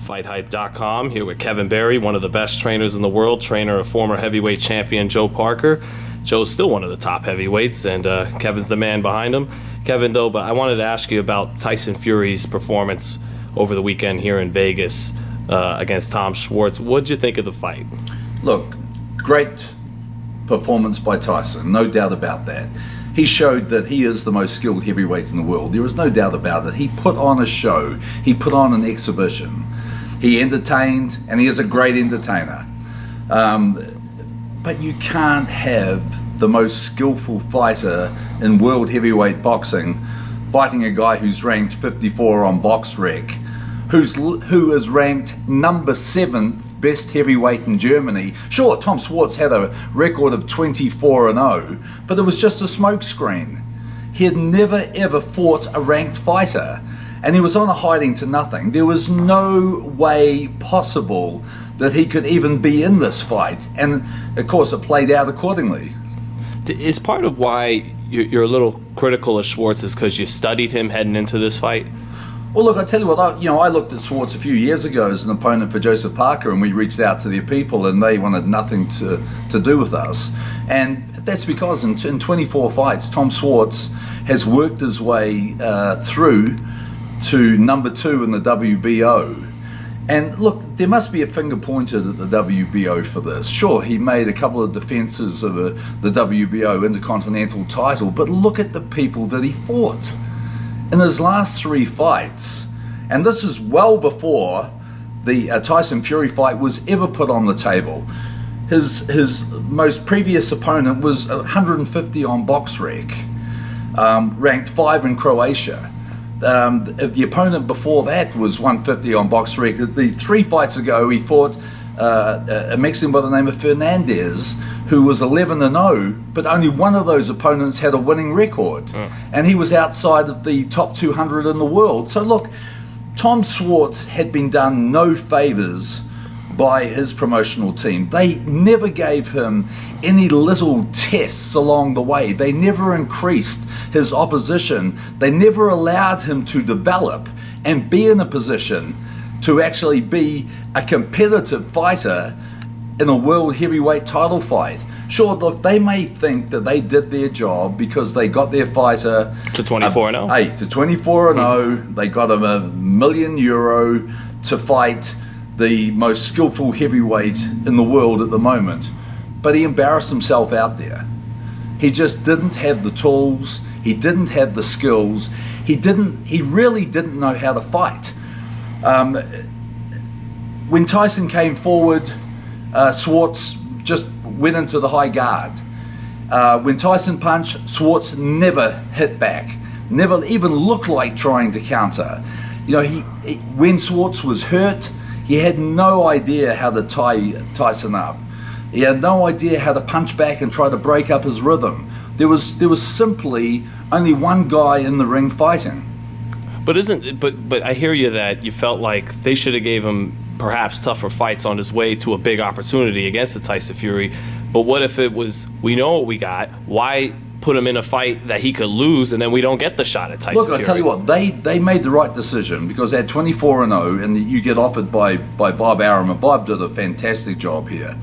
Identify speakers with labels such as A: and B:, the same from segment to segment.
A: FightHype.com, here with Kevin Berry, one of the best trainers in the world, trainer of former heavyweight champion Joe Parker. Joe's still one of the top heavyweights, and Kevin's the man behind him. Kevin, though, but I wanted to ask you about Tyson Fury's performance over the weekend here in Vegas against Tom Schwartz. What did you think of the fight?
B: Look, great performance by Tyson, no doubt about that. He showed that he is the most skilled heavyweight in the world. There is no doubt about it. He put on a show. He put on an exhibition. He entertained, and he is a great entertainer. But you can't have the most skillful fighter in world heavyweight boxing fighting a guy who's ranked 54 on BoxRec, who is ranked number 7th best heavyweight in Germany. Sure, Tom Schwartz had a record of 24-0, but it was just a smokescreen. He had never ever fought a ranked fighter, and he was on a hiding to nothing. There was no way possible that he could even be in this fight, and of course it played out accordingly.
A: Is part of why you're a little critical of Schwartz is because you studied him heading into this fight?
B: Well, look, I tell you what, I looked at Schwartz a few years ago as an opponent for Joseph Parker, and we reached out to their people, and they wanted nothing to do with us. And that's because in 24 fights, Tom Schwartz has worked his way through to number 2 in the WBO. And look, there must be a finger pointed at the WBO for this. Sure, he made a couple of defenses of the WBO Intercontinental title, but look at the people that he fought in his last 3 fights. And this is well before the Tyson Fury fight was ever put on the table. His most previous opponent was 150 on BoxRec, ranked 5 in Croatia. The opponent before that was 150 on BoxRec. The 3 fights ago, he fought a Mexican by the name of Fernandez, who was 11-0, but only one of those opponents had a winning record, and he was outside of the top 200 in the world. So look, Tom Schwartz had been done no favors by his promotional team. They never gave him any little tests along the way. They never increased his opposition. They never allowed him to develop and be in a position to actually be a competitive fighter in a world heavyweight title fight. Sure, look, they may think that they did their job because they got their fighter
A: to 24-0.
B: Hey, to 24-0. They got him €1 million to fight the most skillful heavyweight in the world at the moment. But he embarrassed himself out there. He just didn't have the tools. He didn't have the skills. He really didn't know how to fight. When Tyson came forward, Schwartz just went into the high guard. When Tyson punched, Schwartz never hit back, never even looked like trying to counter. When Schwartz was hurt, he had no idea how to tie Tyson up. He had no idea how to punch back and try to break up his rhythm. There was simply only one guy in the ring fighting.
A: But I hear you that you felt like they should have gave him perhaps tougher fights on his way to a big opportunity against the Tyson Fury. But what if it was, we know what we got, why put him in a fight that he could lose and then we don't get the shot at Tyson Fury?
B: Look, I tell you what, they made the right decision because at 24-0 and you get offered by Bob Arum, and Bob did a fantastic job here.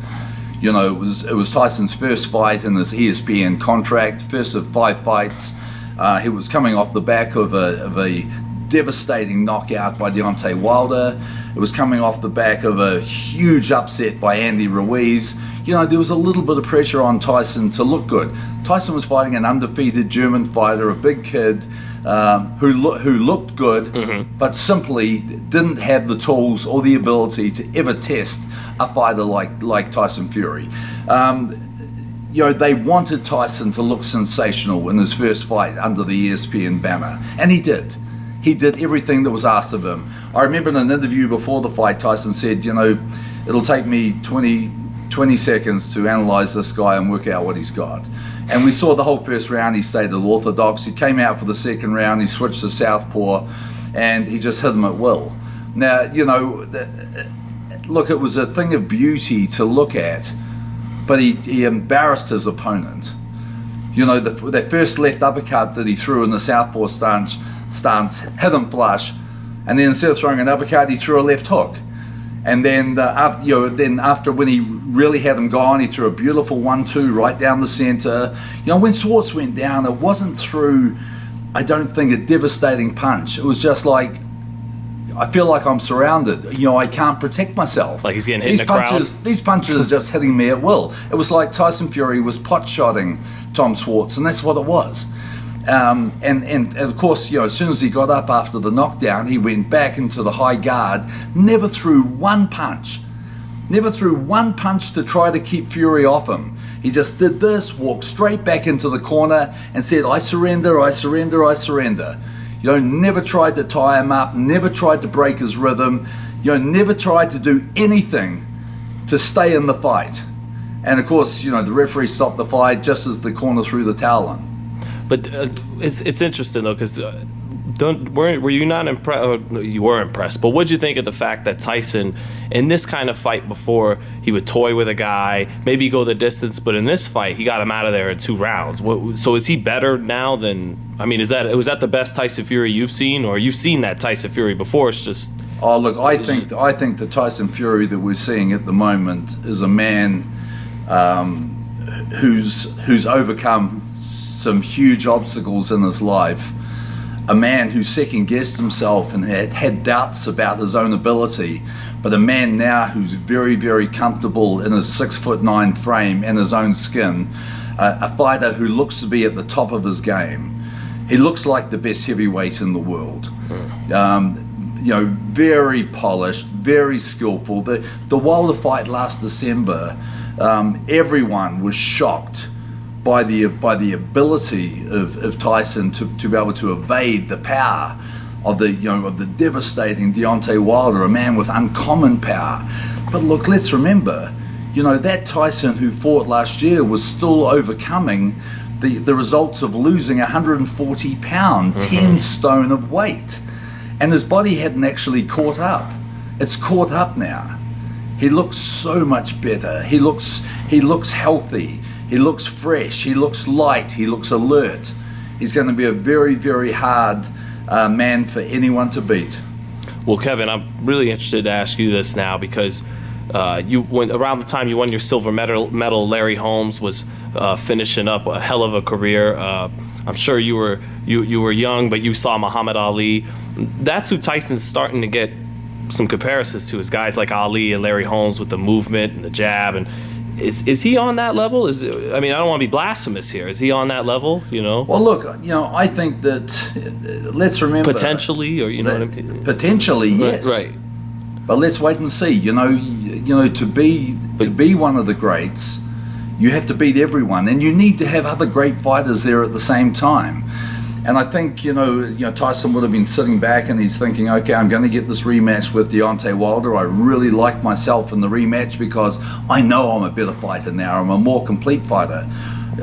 B: It was Tyson's first fight in his ESPN contract, first of 5 fights. He was coming off the back of a devastating knockout by Deontay Wilder. It was coming off the back of a huge upset by Andy Ruiz. There was a little bit of pressure on Tyson to look good. Tyson was fighting an undefeated German fighter, a big kid who looked good, but simply didn't have the tools or the ability to ever test a fighter like Tyson Fury. They wanted Tyson to look sensational in his first fight under the ESPN banner, and he did. He did everything that was asked of him. I remember in an interview before the fight, Tyson said, it'll take me 20 seconds to analyze this guy and work out what he's got. And we saw the whole first round, he stayed orthodox. He came out for the second round, he switched to southpaw, and he just hit him at will. Now, look, it was a thing of beauty to look at, but he embarrassed his opponent. That first left uppercut that he threw in the southpaw stance hit him flush, and then instead of throwing an uppercut, he threw a left hook. And then, after when he really had him gone, he threw a beautiful 1-2 right down the center. When Schwartz went down, it wasn't through, I don't think, a devastating punch. It was just like, I feel like I'm surrounded. I can't protect myself.
A: Like he's getting hit in the crowd.
B: These punches are just hitting me at will. It was like Tyson Fury was pot-shotting Tom Schwartz, and that's what it was. And of course, as soon as he got up after the knockdown, he went back into the high guard, never threw one punch to try to keep Fury off him. He just did this, walked straight back into the corner and said, I surrender, I surrender, I surrender. Never tried to tie him up, never tried to break his rhythm, never tried to do anything to stay in the fight. And of course, the referee stopped the fight just as the corner threw the towel in.
A: But it's interesting though, because were you not impressed? You were impressed, but what did you think of the fact that Tyson, in this kind of fight before, he would toy with a guy, maybe go the distance, but in this fight, he got him out of there in 2 rounds. So is he better now than? I mean, was that the best Tyson Fury you've seen, or you've seen that Tyson Fury before? It's just.
B: Oh look, I think the Tyson Fury that we're seeing at the moment is a man who's overcome some huge obstacles in his life, a man who second-guessed himself and had doubts about his own ability, but a man now who's very, very comfortable in his 6'9" frame and his own skin, a fighter who looks to be at the top of his game. He looks like the best heavyweight in the world. Very polished, very skillful. The Wilder fight last December, everyone was shocked by the ability of Tyson to be able to evade the power of the devastating Deontay Wilder, a man with uncommon power. But look, let's remember, that Tyson who fought last year was still overcoming the results of losing 140 pound, 10 stone of weight, and his body hadn't actually caught up. It's caught up now. He looks so much better. He looks healthy. He looks fresh, he looks light, he looks alert. He's going to be a very, very hard man for anyone to beat.
A: Well, Kevin, I'm really interested to ask you this now because around the time you won your silver medal, Larry Holmes was finishing up a hell of a career. I'm sure you were young, but you saw Muhammad Ali. That's who Tyson's starting to get some comparisons to, is guys like Ali and Larry Holmes with the movement and the jab. And Is he on that level? I don't want to be blasphemous here. Is he on that level?
B: Well, look, I think that let's remember
A: potentially, or what I mean?
B: Potentially, yes.
A: Right.
B: But let's wait and see. To be one of the greats, you have to beat everyone, and you need to have other great fighters there at the same time. And I think, Tyson would have been sitting back and he's thinking, okay, I'm going to get this rematch with Deontay Wilder. I really like myself in the rematch because I know I'm a better fighter now. I'm a more complete fighter.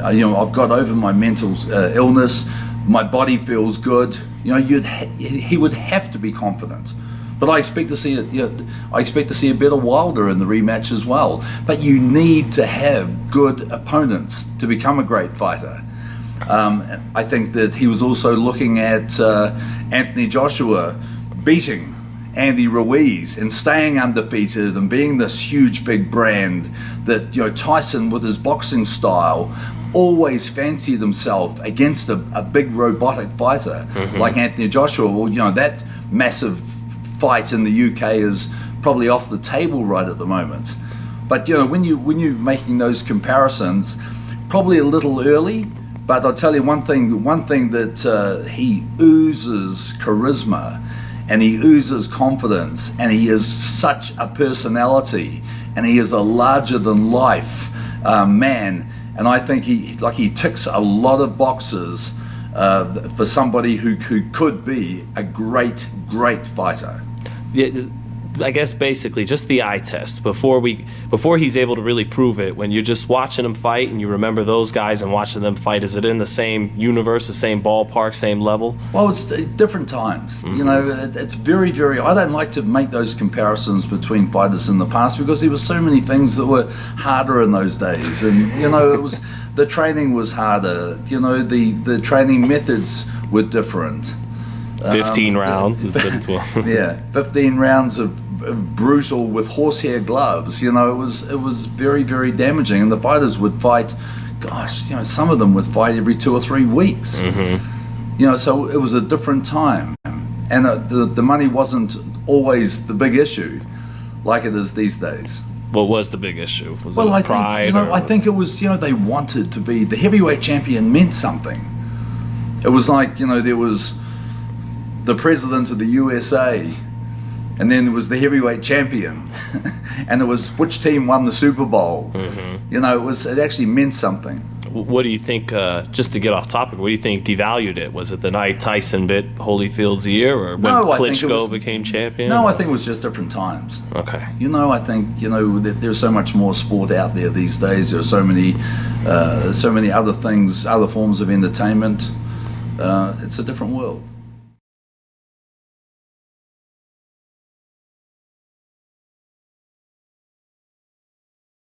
B: I've got over my mental illness. My body feels good. He would have to be confident. But I expect to see it. I expect to see a better Wilder in the rematch as well. But you need to have good opponents to become a great fighter. I think that he was also looking at Anthony Joshua beating Andy Ruiz and staying undefeated and being this huge big brand that Tyson, with his boxing style, always fancied himself against a big robotic fighter like Anthony Joshua. Well, that massive fight in the UK is probably off the table right at the moment. But when you're making those comparisons, probably a little early. But I'll tell you one thing that he oozes charisma and he oozes confidence and he is such a personality and he is a larger than life man. And I think he ticks a lot of boxes for somebody who could be a great fighter.
A: Yeah, I guess basically just the eye test before he's able to really prove it. When you're just watching him fight and you remember those guys and watching them fight, is it in the same universe, the same ballpark, same level?
B: Well, it's different times. It's very, very. I don't like to make those comparisons between fighters in the past because there were so many things that were harder in those days, and it was the training was harder. The training methods were different.
A: 15 rounds instead of 12.
B: Yeah, 15 rounds of brutal with horsehair gloves. You know, it was very, very damaging, and the fighters would fight. Gosh, you know, some of them would fight every 2 or 3 weeks. You know, so it was a different time, and the money wasn't always the big issue, like it is these days.
A: What was the big issue? Was
B: Well,
A: it pride?
B: I think it was, you know, they wanted to be the heavyweight champion meant something. It was like, you know, there was the president of the USA, and then there was the heavyweight champion, and it was which team won the Super Bowl. You know, it actually meant something.
A: What do you think, just to get off topic, what do you think devalued it? Was it the night Tyson bit Holyfield's ear, or when Klitschko became champion?
B: No, I think it was just different times.
A: Okay.
B: You know, I think, you know, that there's so much more sport out there these days. There are so many other things, other forms of entertainment. It's a different world.